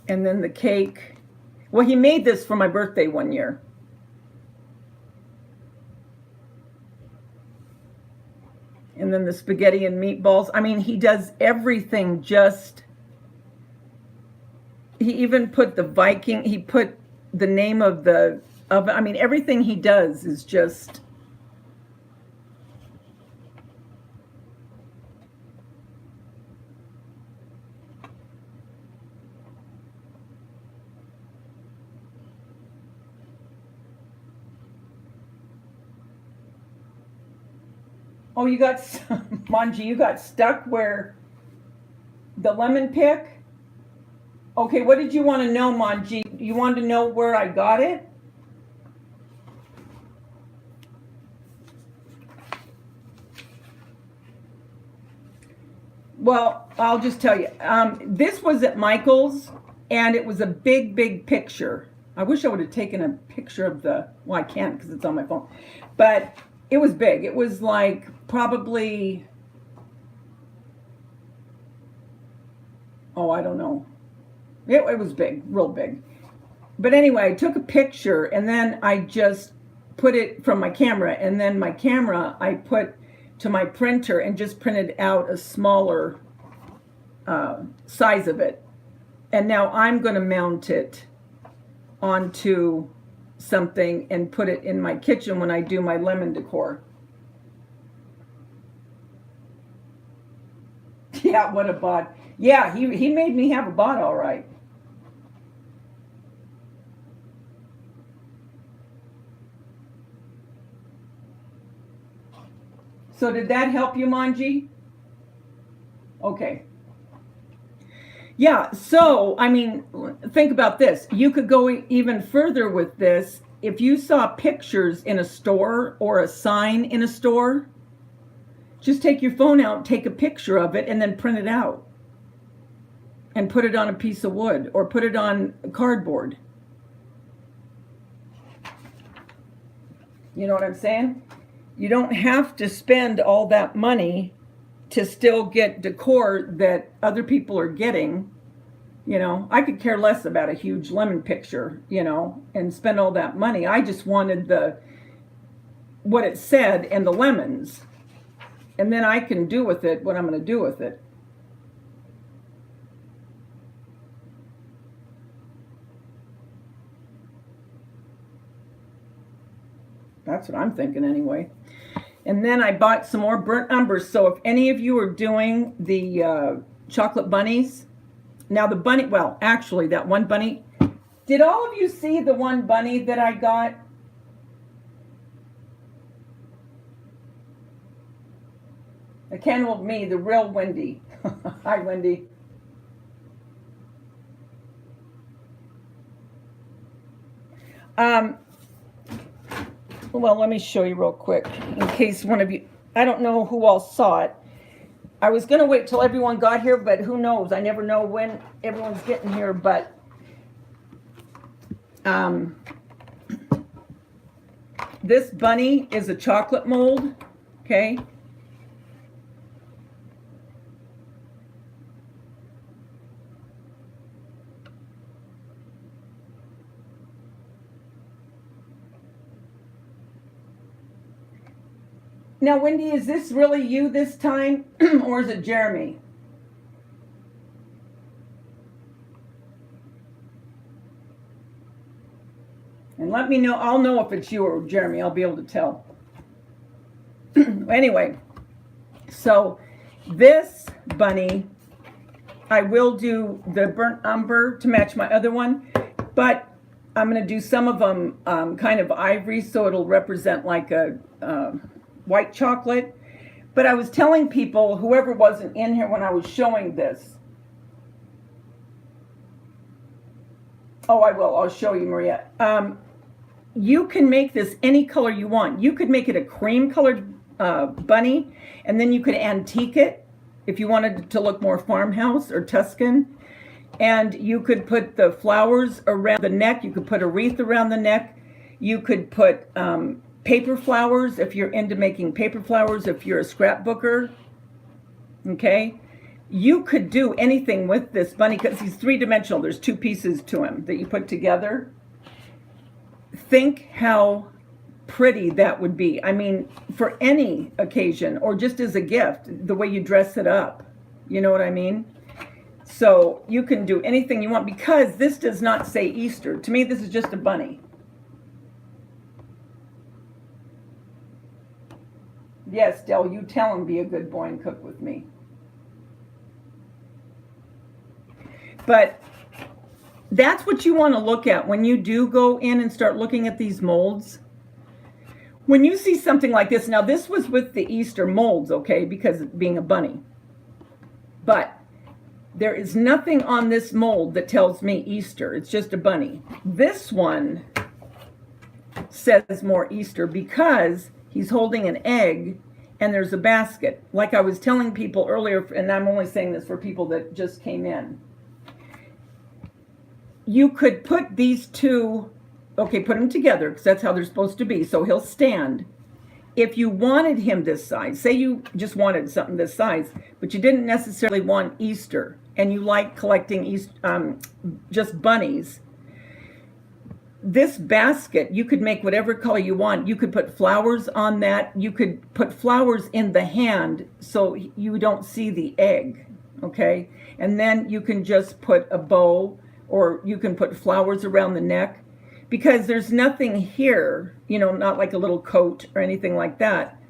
And then the cake. Well, he made this for my birthday one year. And then the spaghetti and meatballs. I mean, he does everything just... He even put the Viking, he put the name of the... I mean, everything he does is just... Oh, you got, Manji, you got stuck where the lemon pick? Okay, what did you want to know, Manji? You wanted to know where I got it? Well, I'll just tell you. This was at Michael's, and it was a big, big picture. I wish I would have taken a picture of the... Well, I can't because it's on my phone. But it was big. It was like probably... Oh, I don't know. It was big, real big. But anyway, I took a picture, and then I just put it from my camera. And then my camera, I put to my printer and just printed out a smaller size of it. And now I'm going to mount it onto something and put it in my kitchen when I do my lemon decor. Yeah, what a bot. Yeah, he made me have a bot, all right. So did that help you, Manji? Okay. Yeah, so, I mean, think about this. You could go even further with this. If you saw pictures in a store or a sign in a store, just take your phone out, take a picture of it, and then print it out. And put it on a piece of wood or put it on cardboard. You know what I'm saying? You don't have to spend all that money to still get decor that other people are getting. You know, I could care less about a huge lemon picture, you know, and spend all that money. I just wanted what it said and the lemons. And then I can do with it what I'm going to do with it. That's what I'm thinking anyway. And then I bought some more burnt umber. So if any of you are doing the chocolate bunnies, now the bunny, well, actually that one bunny, did all of you see the one bunny that I got? The candle of me, the real Wendy. Hi, Wendy. well, let me show you real quick in case one of you, I don't know who all saw it. I was going to wait till everyone got here, but who knows? I never know when everyone's getting here, but this bunny is a chocolate mold, okay? Now, Wendy, is this really you this time, or is it Jeremy? And let me know, I'll know if it's you or Jeremy, I'll be able to tell. Anyway, so this bunny, I will do the burnt umber to match my other one, but I'm going to do some of them kind of ivory, so it'll represent like a white chocolate. But I was telling people, whoever wasn't in here when I was showing this. Oh, I will. I'll show you, Maria. You can make this any color you want. You could make it a cream colored bunny, and then you could antique it if you wanted it to look more farmhouse or Tuscan. And you could put the flowers around the neck. You could put a wreath around the neck. You could put paper flowers if you're into making paper flowers, if you're a scrapbooker. Okay? You could do anything with this bunny because he's three-dimensional. There's two pieces to him that you put together. Think how pretty that would be. I mean, for any occasion or just as a gift, the way you dress it up. You know what I mean? So you can do anything you want because this does not say Easter. To me, this is just a bunny. Yes, Del, you tell him be a good boy and cook with me. But that's what you want to look at when you do go in and start looking at these molds. When you see something like this, now this was with the Easter molds, okay, because of being a bunny. But there is nothing on this mold that tells me Easter. It's just a bunny. This one says more Easter because he's holding an egg and there's a basket. Like I was telling people earlier, and I'm only saying this for people that just came in. You could put these two, okay, put them together because that's how they're supposed to be. So he'll stand. If you wanted him this size, say you just wanted something this size, but you didn't necessarily want Easter and you like collecting just bunnies, this basket, you could make whatever color you want. You could put flowers on that. You could put flowers in the hand so you don't see the egg, okay? And then you can just put a bow or you can put flowers around the neck because there's nothing here, you know, not like a little coat or anything like that.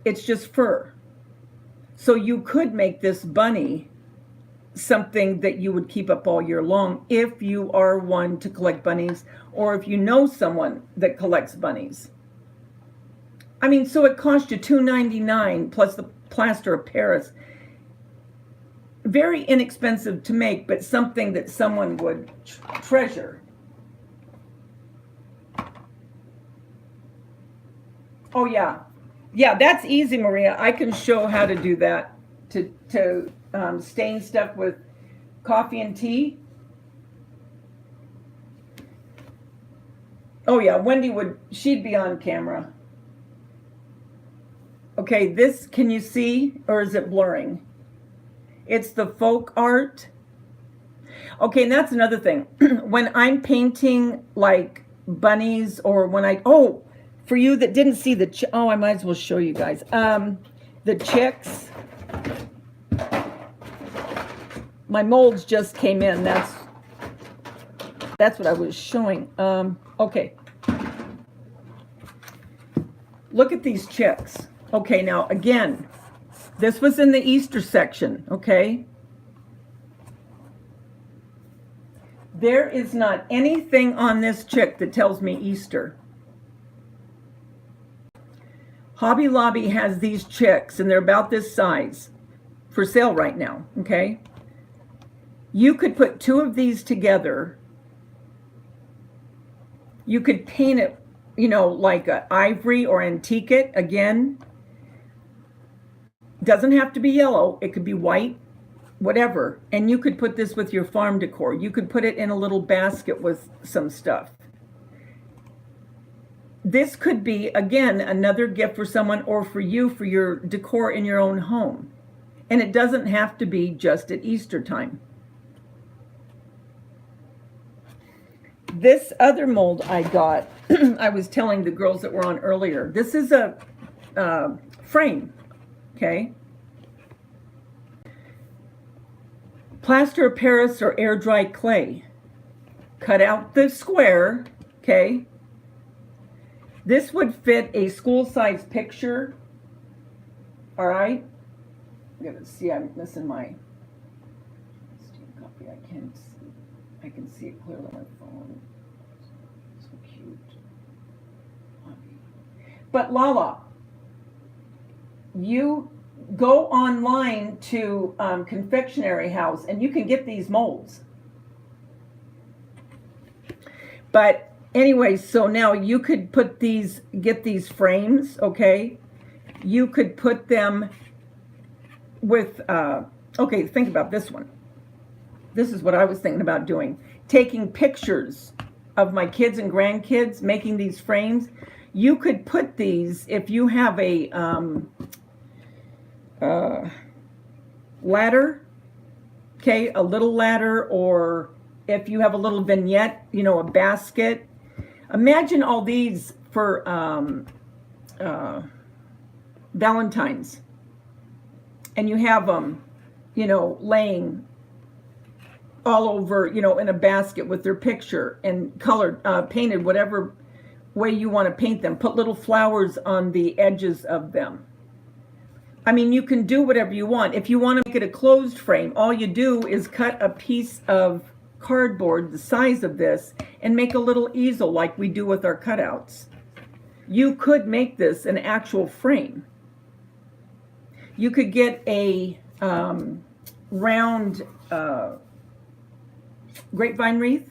It's just fur. So you could make this bunny something that you would keep up all year long if you are one to collect bunnies or if you know someone that collects bunnies. I mean, so it cost you $2.99 plus the plaster of Paris. Very inexpensive to make, but something that someone would treasure. Oh yeah. Yeah, that's easy, Maria. I can show how to do that. To stain stuff with coffee and tea. Oh yeah, Wendy she'd be on camera. Okay, this, can you see, or is it blurring? It's the folk art. Okay, and that's another thing. When I'm painting like bunnies or when oh, for you that didn't see I might as well show you guys. The chicks. My molds just came in. That's what I was showing. Okay. Look at these chicks. Okay, now again, this was in the Easter section, okay? There is not anything on this chick that tells me Easter. Hobby Lobby has these chicks, and they're about this size for sale right now, okay? You could put two of these together. You could paint it you know, like a ivory or antique it, again, doesn't have to be yellow. It could be white, whatever. And you could put this with your farm decor. You could put it in a little basket with some stuff. This could be, again, another gift for someone or for you for your decor in your own home. And it doesn't have to be just at Easter time. This other mold I got, I was telling the girls that were on earlier, this is a frame, okay? Plaster of Paris or air dry clay. Cut out the square, okay? This would fit a school-size picture, all right? I'm gonna see, I'm missing my copy. I can see it clearly on my phone. So cute. But Lala, you go online to Confectionery House and you can get these molds. But anyway, so now you could put these, get these frames, okay? You could put them with, okay, think about this one. This is what I was thinking about doing. Taking pictures of my kids and grandkids, making these frames. You could put these, if you have a ladder, okay, a little ladder, or if you have a little vignette, you know, a basket. Imagine all these for Valentine's. And you have them, you know, laying all over, you know, in a basket with their picture and colored, painted whatever way you want to paint them. Put little flowers on the edges of them. I mean, you can do whatever you want. If you want to make it a closed frame, all you do is cut a piece of cardboard the size of this and make a little easel like we do with our cutouts. You could make this an actual frame. You could get a round grapevine wreath.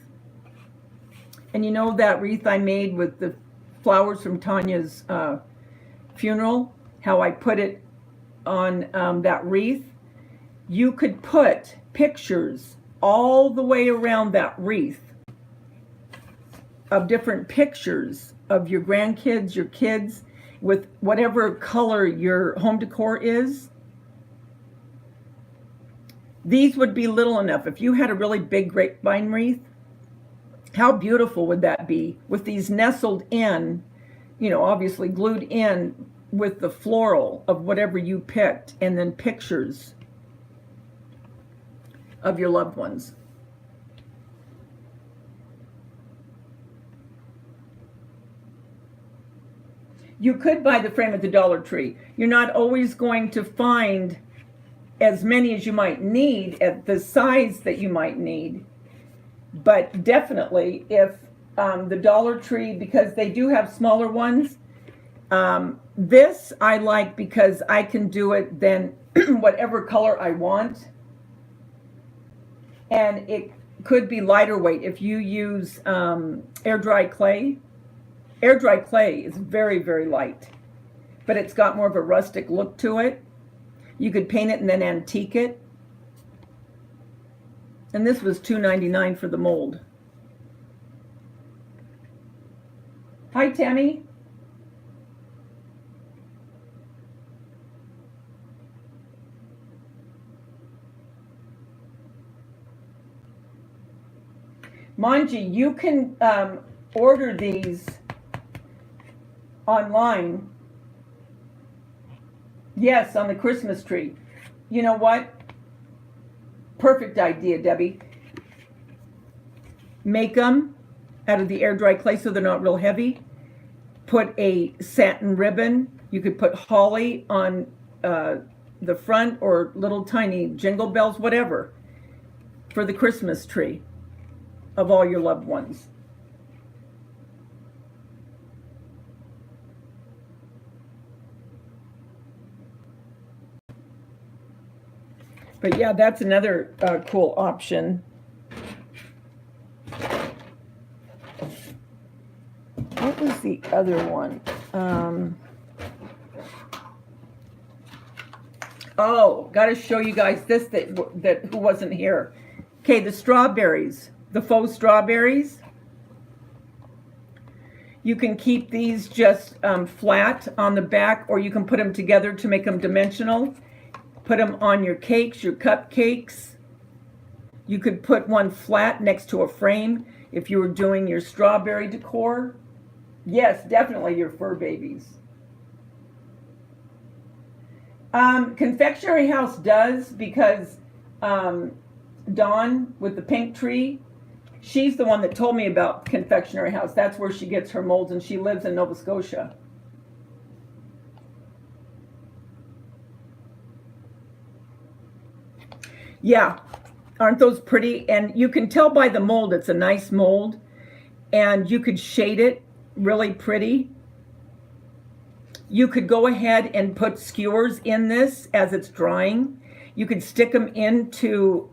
And you know that wreath I made with the flowers from Tanya's funeral, how I put it on that wreath? You could put pictures all the way around that wreath of different pictures of your grandkids, your kids, with whatever color your home decor is. These would be little enough. If you had a really big grapevine wreath, how beautiful would that be with these nestled in, you know, obviously glued in with the floral of whatever you picked, and then pictures of your loved ones. You could buy the frame at the Dollar Tree. You're not always going to find as many as you might need at the size that you might need. But definitely, if the Dollar Tree, because they do have smaller ones, this I like because I can do it then whatever color I want. And it could be lighter weight if you use air dry clay. Air dry clay is very, very light, but it's got more of a rustic look to it. You could paint it and then antique it. And this was $2.99 for the mold. Hi, Tammy. Manji, you can order these online. Yes, on the Christmas tree. You know what? Perfect idea, Debbie. Make them out of the air dry clay so they're not real heavy. Put a satin ribbon. You could put holly on the front, or little tiny jingle bells, whatever, for the Christmas tree of all your loved ones. But yeah, that's another cool option. what was the other one? Oh, got to show you guys this that who wasn't here. Okay, the strawberries, the faux strawberries. You can keep these just flat on the back, or you can put them together to make them dimensional. Put them on your cakes, your cupcakes. You could put one flat next to a frame if you were doing your strawberry decor. Yes, definitely your fur babies. Confectionery House does, because Dawn with the pink tree, she's the one that told me about Confectionery House. That's where she gets her molds, and she lives in Nova Scotia. Yeah, aren't those pretty? And you can tell by the mold, it's a nice mold, and you could shade it really pretty. You could go ahead and put skewers in this as it's drying. You could stick them into,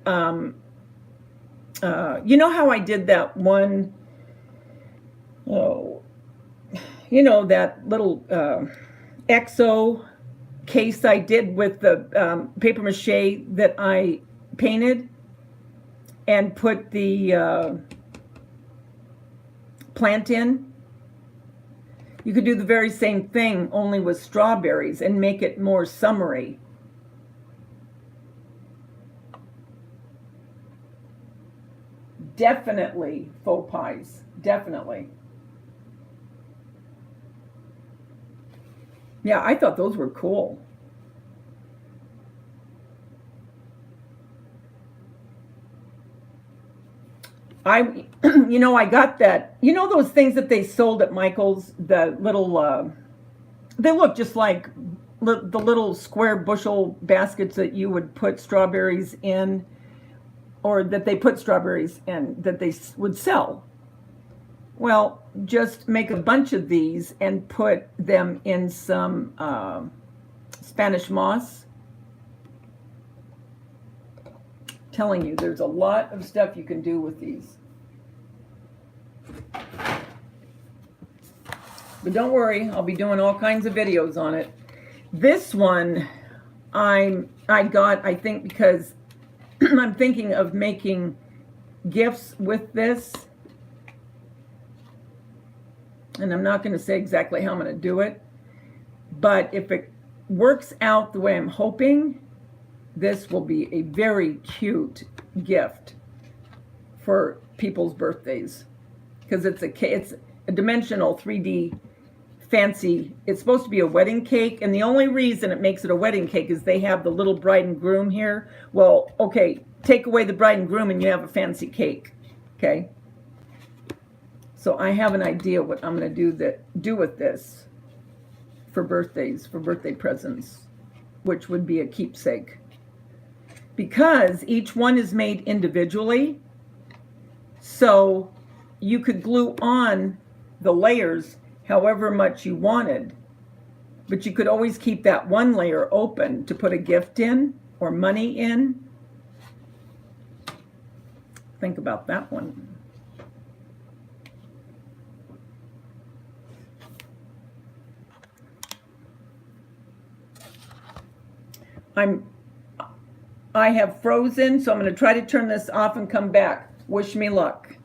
you know how I did that one, you know, that little exo case I did with the paper mache that I painted and put the plant in? You could do the very same thing, only with strawberries, and make it more summery. Definitely faux pies, definitely. Yeah, I thought those were cool. You know, I got that, you know those things that they sold at Michael's, the little, they look just like the little square bushel baskets that you would put strawberries in, or that they put strawberries in, that they would sell. Well, just make a bunch of these and put them in some Spanish moss. Telling you, there's a lot of stuff you can do with these. But don't worry, I'll be doing all kinds of videos on it. This one I got, I think, because I'm thinking of making gifts with this. And I'm not going to say exactly how I'm going to do it. But if it works out the way I'm hoping, this will be a very cute gift for people's birthdays, because it's a dimensional 3D fancy. It's supposed to be a wedding cake, and the only reason it makes it a wedding cake is they have the little bride and groom here. Well, okay, take away the bride and groom and you have a fancy cake. Okay, so I have an idea what I'm going to do with this for birthdays, for birthday presents, which would be a keepsake. Because each one is made individually, so you could glue on the layers however much you wanted, but you could always keep that one layer open to put a gift in or money in. Think about that one. I have frozen, so I'm going to try to turn this off and come back. Wish me luck.